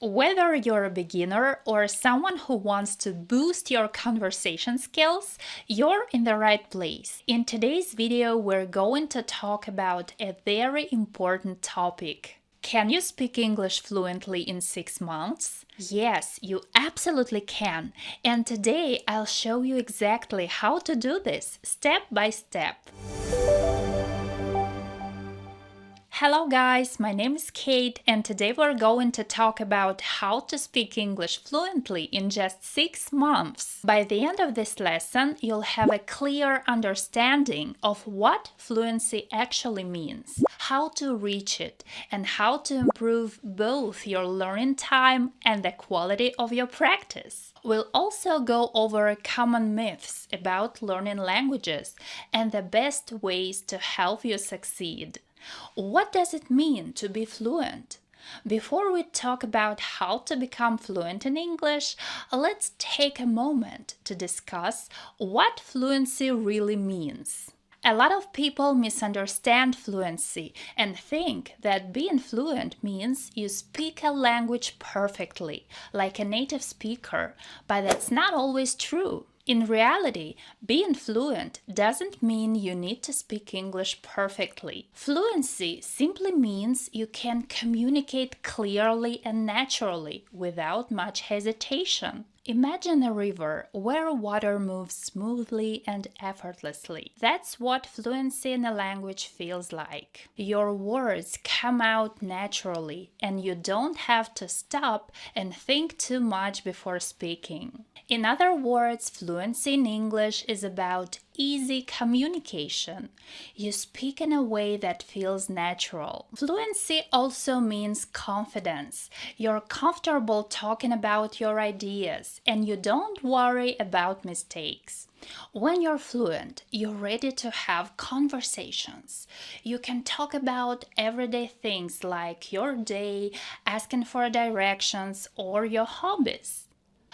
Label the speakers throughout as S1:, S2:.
S1: Whether you're a beginner or someone who wants to boost your conversation skills, you're in the right place. In today's video, we're going to talk about a very important topic. Can you speak English fluently in 6 months? Yes, you absolutely can. And today I'll show you exactly how to do this, step by step. Hello guys, my name is Kate and today we're going to talk about how to speak English fluently in just 6 months. By the end of this lesson, you'll have a clear understanding of what fluency actually means, how to reach it, and how to improve both your learning time and the quality of your practice. We'll also go over common myths about learning languages and the best ways to help you succeed. What does it mean to be fluent? Before we talk about how to become fluent in English, let's take a moment to discuss what fluency really means. A lot of people misunderstand fluency and think that being fluent means you speak a language perfectly, like a native speaker, but that's not always true. In reality, being fluent doesn't mean you need to speak English perfectly. Fluency simply means you can communicate clearly and naturally without much hesitation. Imagine a river where water moves smoothly and effortlessly. That's what fluency in a language feels like. Your words come out naturally and you don't have to stop and think too much before speaking. In other words, fluency in English is about easy communication. You speak in a way that feels natural. Fluency also means confidence. You're comfortable talking about your ideas and you don't worry about mistakes. When you're fluent, you're ready to have conversations. You can talk about everyday things like your day, asking for directions, or your hobbies.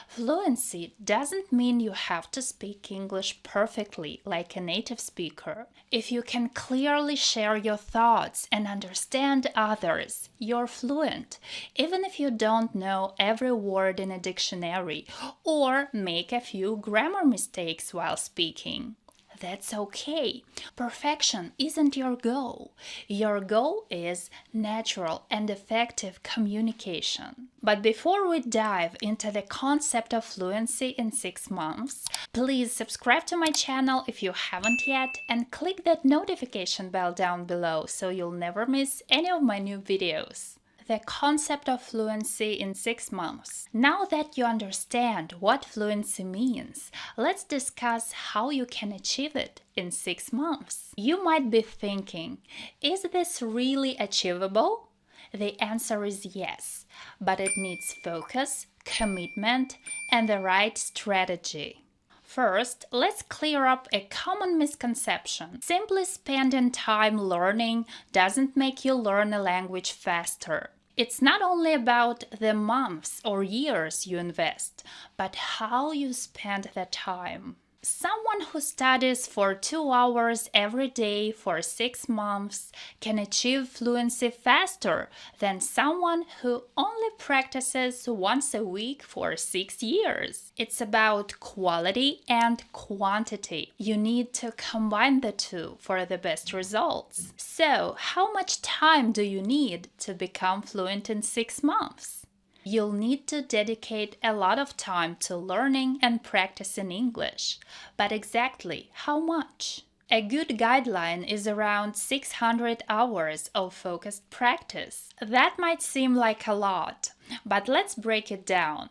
S1: Fluency doesn't mean you have to speak English perfectly like a native speaker. If you can clearly share your thoughts and understand others, you're fluent, even if you don't know every word in a dictionary or make a few grammar mistakes while speaking. That's okay. Perfection isn't your goal. Your goal is natural and effective communication. But before we dive into the concept of fluency in 6 months, please subscribe to my channel if you haven't yet and click that notification bell down below so you'll never miss any of my new videos. The concept of fluency in 6 months. Now that you understand what fluency means, let's discuss how you can achieve it in 6 months. You might be thinking, is this really achievable? The answer is yes, but it needs focus, commitment, and the right strategy. First, let's clear up a common misconception. Simply spending time learning doesn't make you learn a language faster. It's not only about the months or years you invest, but how you spend the time. Someone who studies for 2 hours every day for 6 months can achieve fluency faster than someone who only practices once a week for 6 years. It's about quality and quantity. You need to combine the two for the best results. So, how much time do you need to become fluent in 6 months? You'll need to dedicate a lot of time to learning and practicing English. But exactly how much? A good guideline is around 600 hours of focused practice. That might seem like a lot, but let's break it down.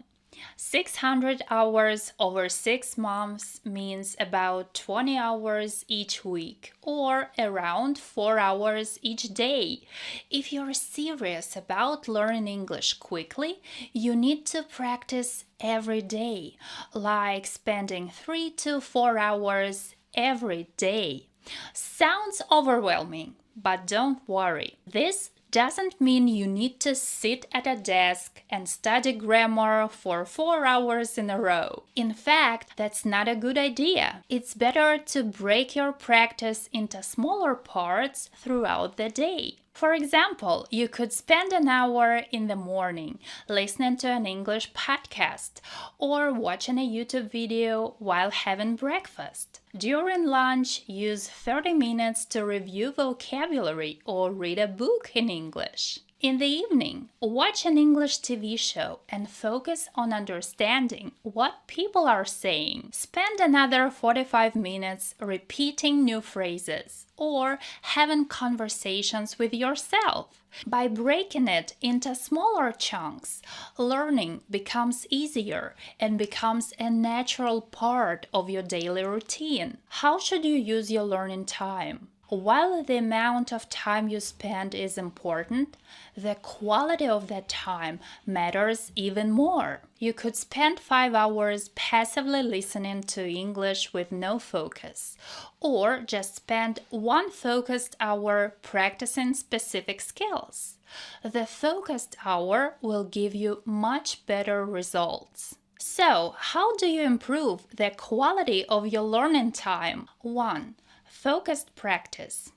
S1: 600 hours over 6 months means about 20 hours each week, or around 4 hours each day. If you're serious about learning English quickly, you need to practice every day, like spending 3 to 4 hours every day. Sounds overwhelming, but don't worry. This doesn't mean you need to sit at a desk and study grammar for 4 hours in a row. In fact, that's not a good idea. It's better to break your practice into smaller parts throughout the day. For example, you could spend an hour in the morning listening to an English podcast or watching a YouTube video while having breakfast. During lunch, use 30 minutes to review vocabulary or read a book in English. In the evening, watch an English TV show and focus on understanding what people are saying. Spend another 45 minutes repeating new phrases or having conversations with yourself. By breaking it into smaller chunks, learning becomes easier and becomes a natural part of your daily routine. How should you use your learning time? While the amount of time you spend is important, the quality of that time matters even more. You could spend 5 hours passively listening to English with no focus, or just spend 1 focused hour practicing specific skills. The focused hour will give you much better results. So, how do you improve the quality of your learning time? 1. Focused practice.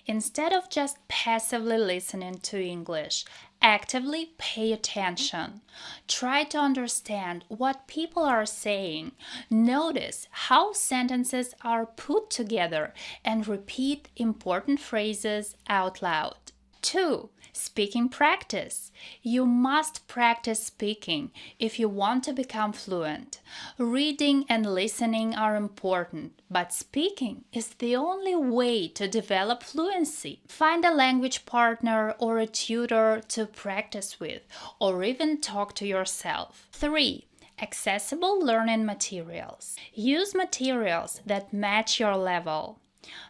S1: Instead of just passively listening to English, actively pay attention. Try to understand what people are saying. Notice how sentences are put together and repeat important phrases out loud. 2. Speaking practice. You must practice speaking if you want to become fluent. Reading and listening are important, but speaking is the only way to develop fluency. Find a language partner or a tutor to practice with, or even talk to yourself. 3. Accessible learning materials. Use materials that match your level.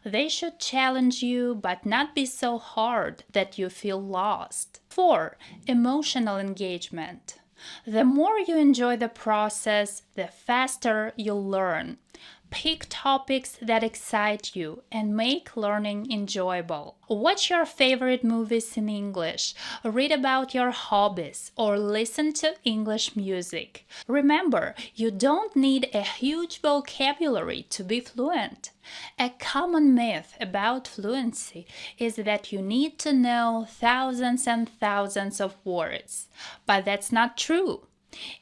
S1: They should challenge you but not be so hard that you feel lost. 4. Emotional engagement. The more you enjoy the process, the faster you'll learn. Pick topics that excite you and make learning enjoyable. Watch your favorite movies in English, read about your hobbies, or listen to English music. Remember, you don't need a huge vocabulary to be fluent. A common myth about fluency is that you need to know thousands and thousands of words, but that's not true.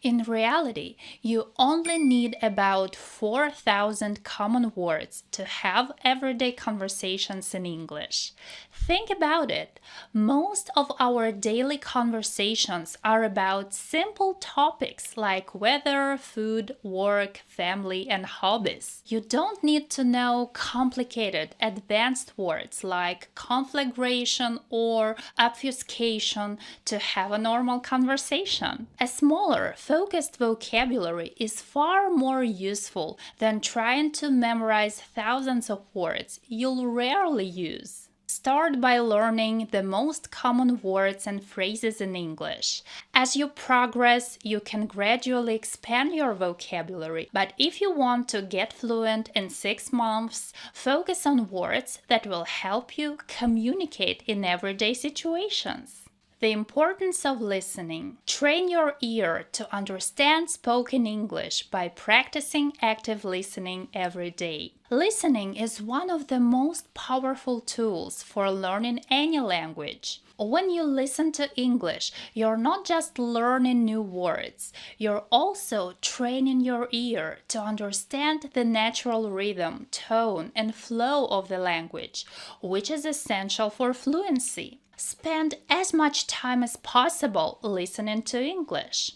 S1: In reality, you only need about 4,000 common words to have everyday conversations in English. Think about it. Most of our daily conversations are about simple topics like weather, food, work, family, and hobbies. You don't need to know complicated, advanced words like conflagration or obfuscation to have a normal conversation. A smaller, focused vocabulary is far more useful than trying to memorize thousands of words you'll rarely use. Start by learning the most common words and phrases in English. As you progress, you can gradually expand your vocabulary, but if you want to get fluent in 6 months, focus on words that will help you communicate in everyday situations. The importance of listening. Train your ear to understand spoken English by practicing active listening every day. Listening is one of the most powerful tools for learning any language. When you listen to English, you're not just learning new words, you're also training your ear to understand the natural rhythm, tone, and flow of the language, which is essential for fluency. Spend as much time as possible listening to English.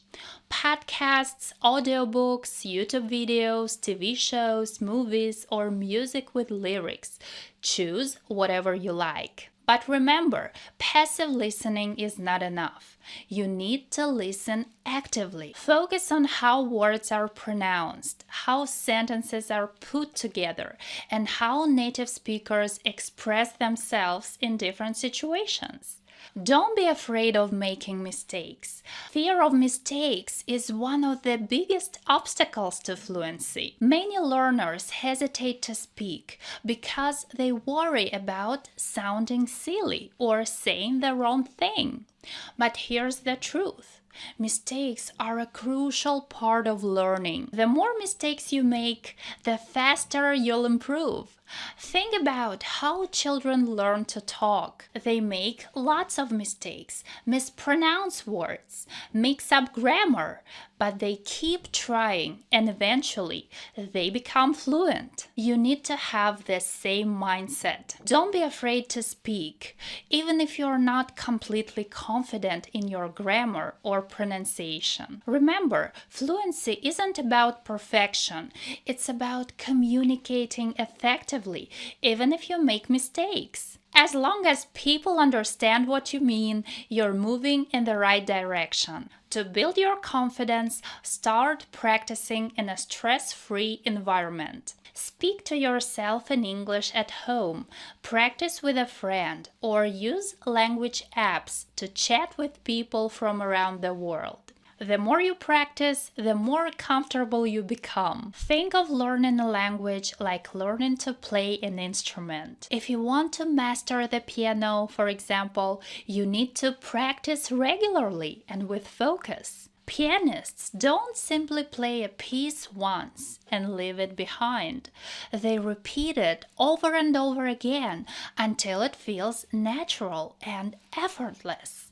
S1: Podcasts, audiobooks, YouTube videos, TV shows, movies, or music with lyrics. Choose whatever you like. But remember, passive listening is not enough. You need to listen actively. Focus on how words are pronounced, how sentences are put together, and how native speakers express themselves in different situations. Don't be afraid of making mistakes. Fear of mistakes is one of the biggest obstacles to fluency. Many learners hesitate to speak because they worry about sounding silly or saying the wrong thing. But here's the truth. Mistakes are a crucial part of learning. The more mistakes you make, the faster you'll improve. Think about how children learn to talk. They make lots of mistakes, mispronounce words, mix up grammar, but they keep trying and eventually they become fluent. You need to have the same mindset. Don't be afraid to speak, even if you're not completely confident in your grammar or pronunciation. Remember, fluency isn't about perfection, it's about communicating effectively, even if you make mistakes. As long as people understand what you mean, you're moving in the right direction. To build your confidence, start practicing in a stress-free environment. Speak to yourself in English at home, practice with a friend, or use language apps to chat with people from around the world. The more you practice, the more comfortable you become. Think of learning a language like learning to play an instrument. If you want to master the piano, for example, you need to practice regularly and with focus. Pianists don't simply play a piece once and leave it behind. They repeat it over and over again until it feels natural and effortless.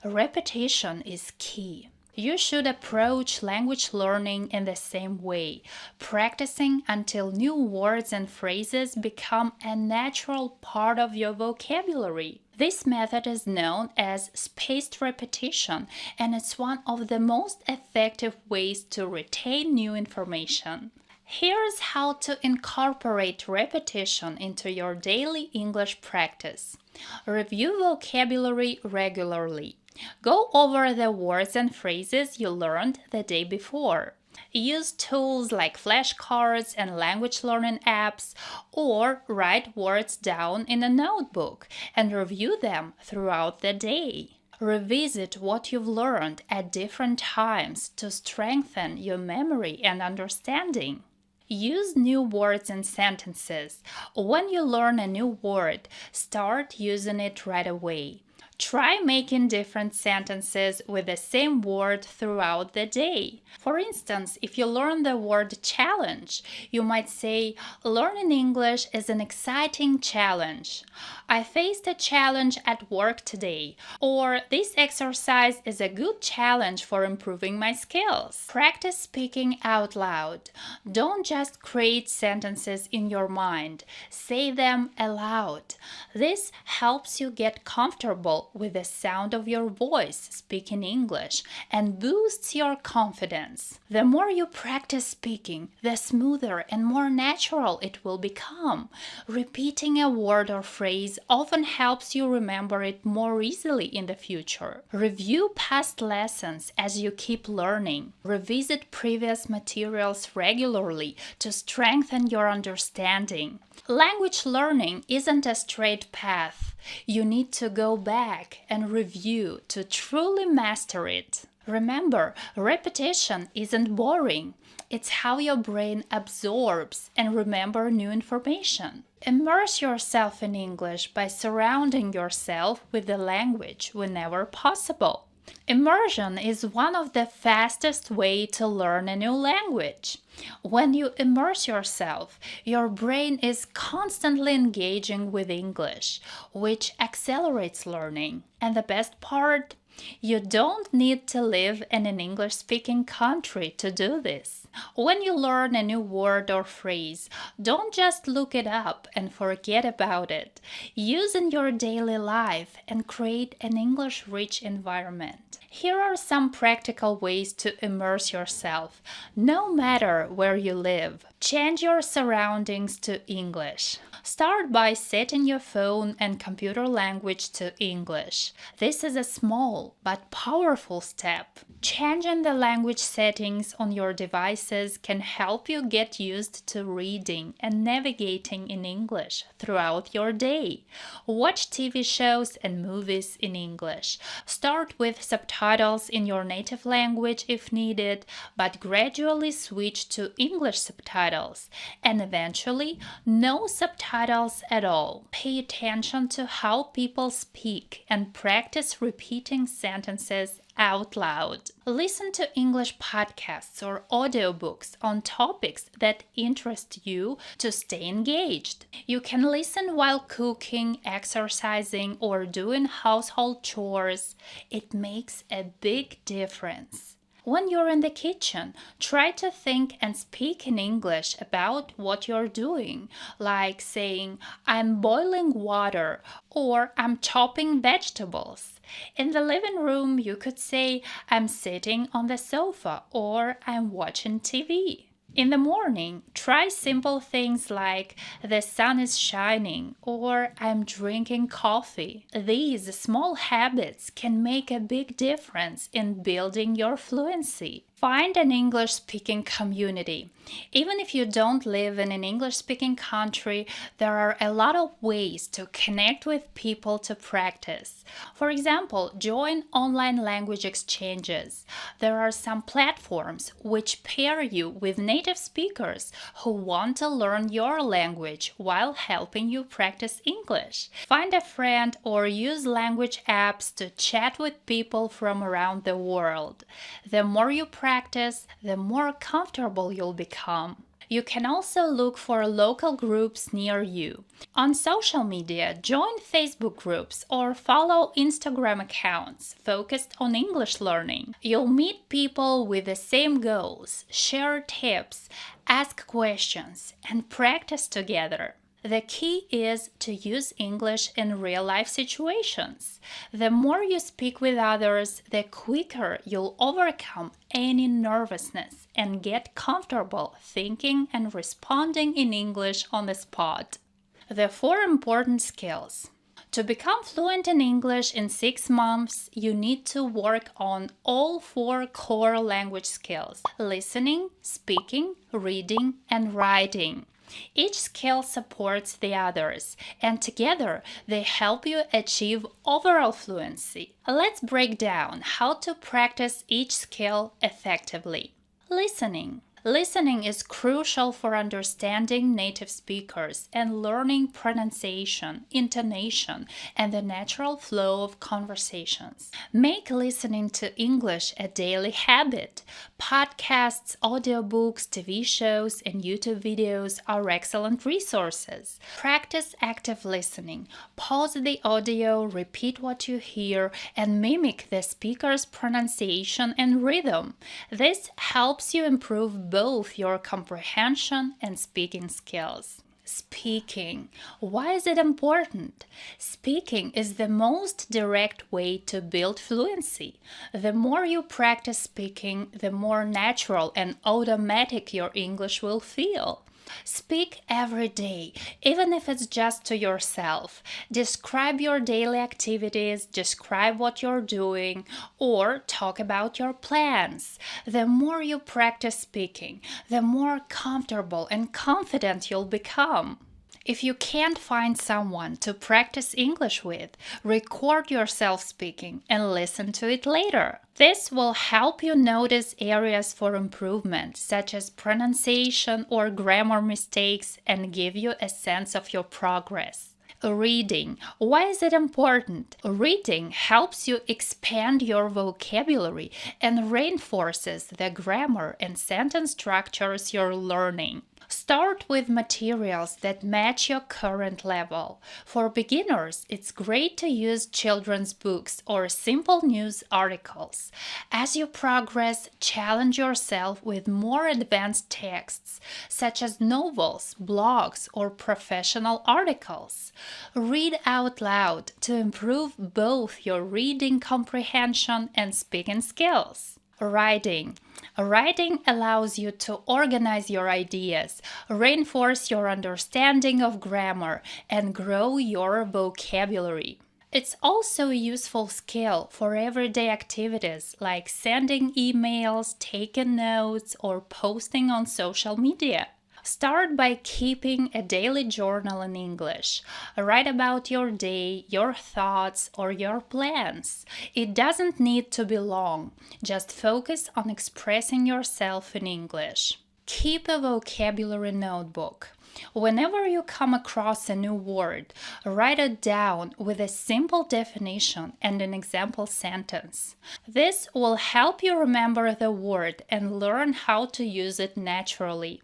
S1: Repetition is key. You should approach language learning in the same way, practicing until new words and phrases become a natural part of your vocabulary. This method is known as spaced repetition, and it's one of the most effective ways to retain new information. Here's how to incorporate repetition into your daily English practice. Review vocabulary regularly. Go over the words and phrases you learned the day before. Use tools like flashcards and language learning apps, or write words down in a notebook and review them throughout the day. Revisit what you've learned at different times to strengthen your memory and understanding. Use new words and sentences. When you learn a new word, start using it right away. Try making different sentences with the same word throughout the day. For instance, if you learn the word challenge, you might say, "Learning English is an exciting challenge." "I faced a challenge at work today," or "This exercise is a good challenge for improving my skills." Practice speaking out loud. Don't just create sentences in your mind, say them aloud. This helps you get comfortable with the sound of your voice speaking English and boosts your confidence. The more you practice speaking, the smoother and more natural it will become. Repeating a word or phrase often helps you remember it more easily in the future. Review past lessons as you keep learning. Revisit previous materials regularly to strengthen your understanding. Language learning isn't a straight path. You need to go back and review to truly master it. Remember, repetition isn't boring. It's how your brain absorbs and remembers new information. Immerse yourself in English by surrounding yourself with the language whenever possible. Immersion is one of the fastest ways to learn a new language. When you immerse yourself, your brain is constantly engaging with English, which accelerates learning. And the best part? You don't need to live in an English-speaking country to do this. When you learn a new word or phrase, don't just look it up and forget about it. Use it in your daily life and create an English-rich environment. Here are some practical ways to immerse yourself, no matter where you live. Change your surroundings to English. Start by setting your phone and computer language to English. This is a small but powerful step. Changing the language settings on your devices can help you get used to reading and navigating in English throughout your day. Watch TV shows and movies in English. Start with subtitles in your native language if needed, but gradually switch to English subtitles. And eventually, no subtitles subtitles at all. Pay attention to how people speak and practice repeating sentences out loud. Listen to English podcasts or audiobooks on topics that interest you to stay engaged. You can listen while cooking, exercising, or doing household chores. It makes a big difference. When you're in the kitchen, try to think and speak in English about what you're doing, like saying, I'm boiling water or I'm chopping vegetables. In the living room, you could say, I'm sitting on the sofa or I'm watching TV. In the morning, try simple things like the sun is shining or I'm drinking coffee. These small habits can make a big difference in building your fluency. Find an English-speaking community. Even if you don't live in an English-speaking country, there are a lot of ways to connect with people to practice. For example, join online language exchanges. There are some platforms which pair you with native speakers who want to learn your language while helping you practice English. Find a friend or use language apps to chat with people from around the world. The more you practice, the more comfortable you'll become. You can also look for local groups near you. On social media, join Facebook groups or follow Instagram accounts focused on English learning. You'll meet people with the same goals, share tips, ask questions, and practice together. The key is to use English in real-life situations. The more you speak with others, the quicker you'll overcome any nervousness and get comfortable thinking and responding in English on the spot. The 4 important skills. To become fluent in English in 6 months, you need to work on all 4 core language skills: listening, speaking, reading, and writing. Each skill supports the others, and together they help you achieve overall fluency. Let's break down how to practice each skill effectively. Listening. Listening is crucial for understanding native speakers and learning pronunciation, intonation, and the natural flow of conversations. Make listening to English a daily habit. Podcasts, audiobooks, TV shows, and YouTube videos are excellent resources. Practice active listening. Pause the audio, repeat what you hear, and mimic the speaker's pronunciation and rhythm. This helps you improve both your comprehension and speaking skills. Speaking. Why is it important? Speaking is the most direct way to build fluency. The more you practice speaking, the more natural and automatic your English will feel. Speak every day, even if it's just to yourself. Describe your daily activities, describe what you're doing, or talk about your plans. The more you practice speaking, the more comfortable and confident you'll become. If you can't find someone to practice English with, record yourself speaking and listen to it later. This will help you notice areas for improvement, such as pronunciation or grammar mistakes, and give you a sense of your progress. Reading. Why is it important? Reading helps you expand your vocabulary and reinforces the grammar and sentence structures you're learning. Start with materials that match your current level. For beginners, it's great to use children's books or simple news articles. As you progress, challenge yourself with more advanced texts, such as novels, blogs, or professional articles. Read out loud to improve both your reading comprehension and speaking skills. Writing. Writing allows you to organize your ideas, reinforce your understanding of grammar, and grow your vocabulary. It's also a useful skill for everyday activities like sending emails, taking notes, or posting on social media. Start by keeping a daily journal in English. Write about your day, your thoughts, or your plans. It doesn't need to be long. Just focus on expressing yourself in English. Keep a vocabulary notebook. Whenever you come across a new word, write it down with a simple definition and an example sentence. This will help you remember the word and learn how to use it naturally.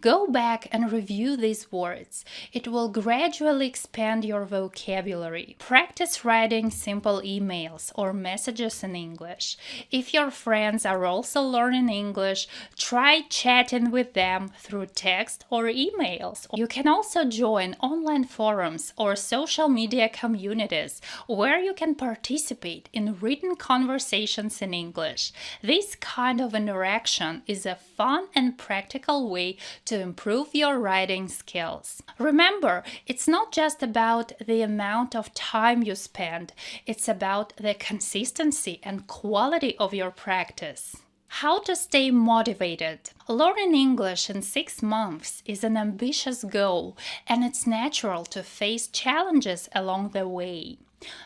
S1: Go back and review these words. It will gradually expand your vocabulary. Practice writing simple emails or messages in English. If your friends are also learning English, try chatting with them through text or emails. You can also join online forums or social media communities where you can participate in written conversations in English. This kind of interaction is a fun and practical way to improve your writing skills. Remember, it's not just about the amount of time you spend, it's about the consistency and quality of your practice. How to stay motivated. Learning English in 6 months is an ambitious goal, and it's natural to face challenges along the way.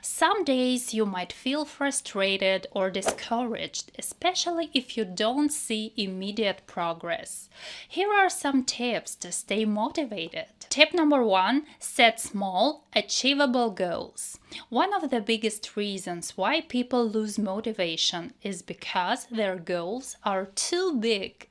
S1: Some days you might feel frustrated or discouraged, especially if you don't see immediate progress. Here are some tips to stay motivated. Tip number 1, set small, achievable goals. One of the biggest reasons why people lose motivation is because their goals are too big.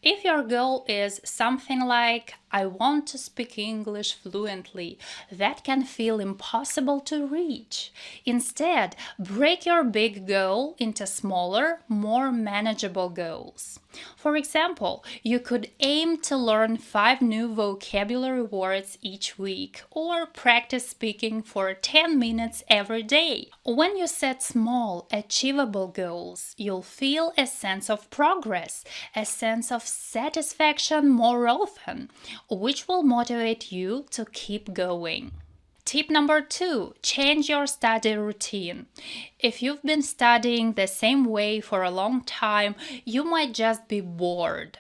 S1: If your goal is something like, I want to speak English fluently, that can feel impossible to reach. Instead, break your big goal into smaller, more manageable goals. For example, you could aim to learn 5 new vocabulary words each week or practice speaking for 10 minutes every day. When you set small, achievable goals, you'll feel a sense of progress, a sense of satisfaction more often, which will motivate you to keep going. Tip number 2, change your study routine. If you've been studying the same way for a long time, you might just be bored.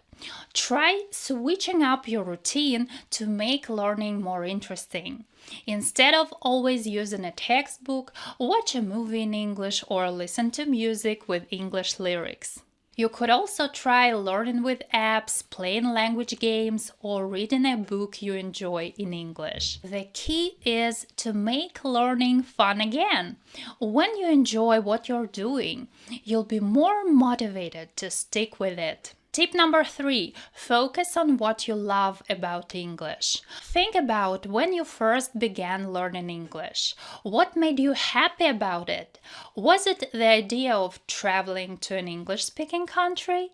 S1: Try switching up your routine to make learning more interesting. Instead of always using a textbook, watch a movie in English or listen to music with English lyrics. You could also try learning with apps, playing language games, or reading a book you enjoy in English. The key is to make learning fun again. When you enjoy what you're doing, you'll be more motivated to stick with it. Tip number 3, focus on what you love about English. Think about when you first began learning English. What made you happy about it? Was it the idea of traveling to an English-speaking country?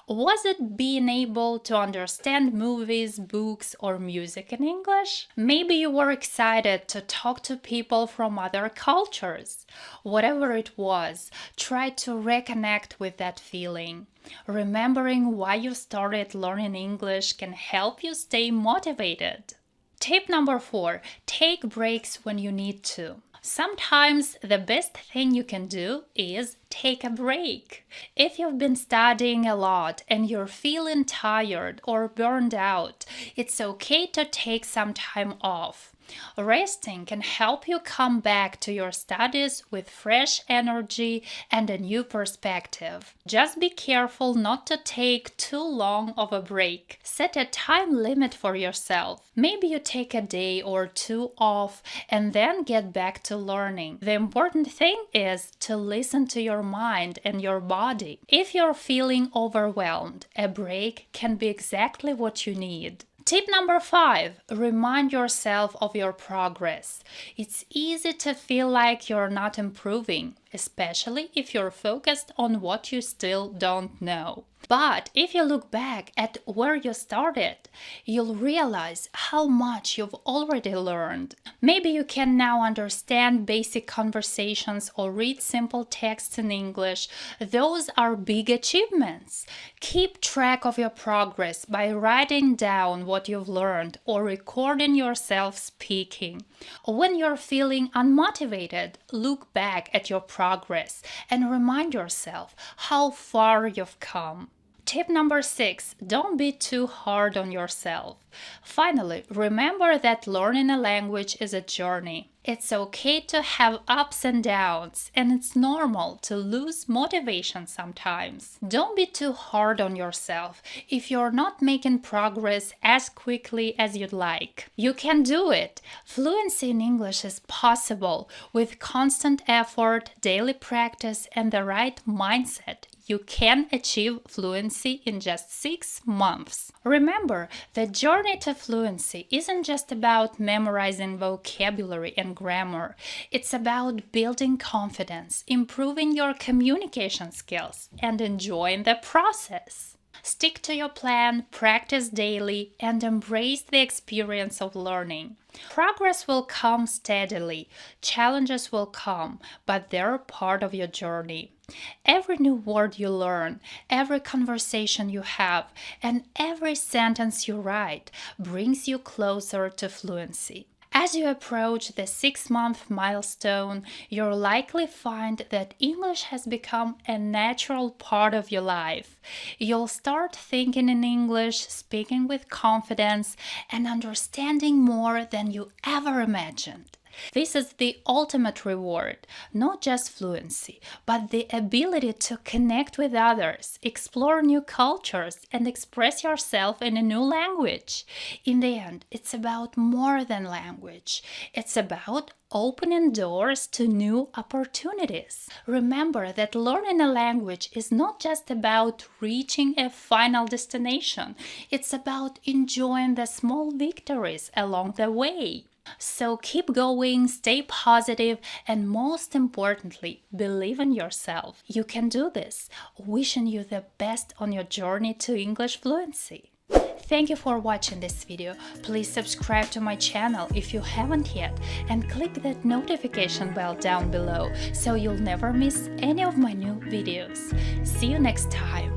S1: Was it being able to understand movies, books, or music in English? Maybe you were excited to talk to people from other cultures. Whatever it was, try to reconnect with that feeling. Remembering why you started learning English can help you stay motivated. Tip number 4, take breaks when you need to. Sometimes the best thing you can do is take a break. If you've been studying a lot and you're feeling tired or burned out, it's okay to take some time off. Resting can help you come back to your studies with fresh energy and a new perspective. Just be careful not to take too long of a break. Set a time limit for yourself. Maybe you take a day or 2 off and then get back to learning. The important thing is to listen to your mind and your body. If you're feeling overwhelmed, a break can be exactly what you need. Tip number 5, remind yourself of your progress. It's easy to feel like you're not improving, especially if you're focused on what you still don't know. But if you look back at where you started, you'll realize how much you've already learned. Maybe you can now understand basic conversations or read simple texts in English. Those are big achievements. Keep track of your progress by writing down what you've learned or recording yourself speaking. When you're feeling unmotivated, look back at your progress and remind yourself how far you've come. Tip number 6, don't be too hard on yourself. Finally, remember that learning a language is a journey. It's okay to have ups and downs, and it's normal to lose motivation sometimes. Don't be too hard on yourself if you're not making progress as quickly as you'd like. You can do it. Fluency in English is possible with constant effort, daily practice, and the right mindset. You can achieve fluency in just 6 months. Remember, the journey to fluency isn't just about memorizing vocabulary and grammar. It's about building confidence, improving your communication skills, and enjoying the process. Stick to your plan, practice daily, and embrace the experience of learning. Progress will come steadily, challenges will come, but they're part of your journey. Every new word you learn, every conversation you have, and every sentence you write brings you closer to fluency. As you approach the 6-month milestone, you'll likely find that English has become a natural part of your life. You'll start thinking in English, speaking with confidence, and understanding more than you ever imagined. This is the ultimate reward, not just fluency, but the ability to connect with others, explore new cultures, and express yourself in a new language. In the end, it's about more than language. It's about opening doors to new opportunities. Remember that learning a language is not just about reaching a final destination. It's about enjoying the small victories along the way. So keep going, stay positive, and most importantly, believe in yourself. You can do this. Wishing you the best on your journey to English fluency. Thank you for watching this video. Please subscribe to my channel if you haven't yet, and click that notification bell down below so you'll never miss any of my new videos. See you next time.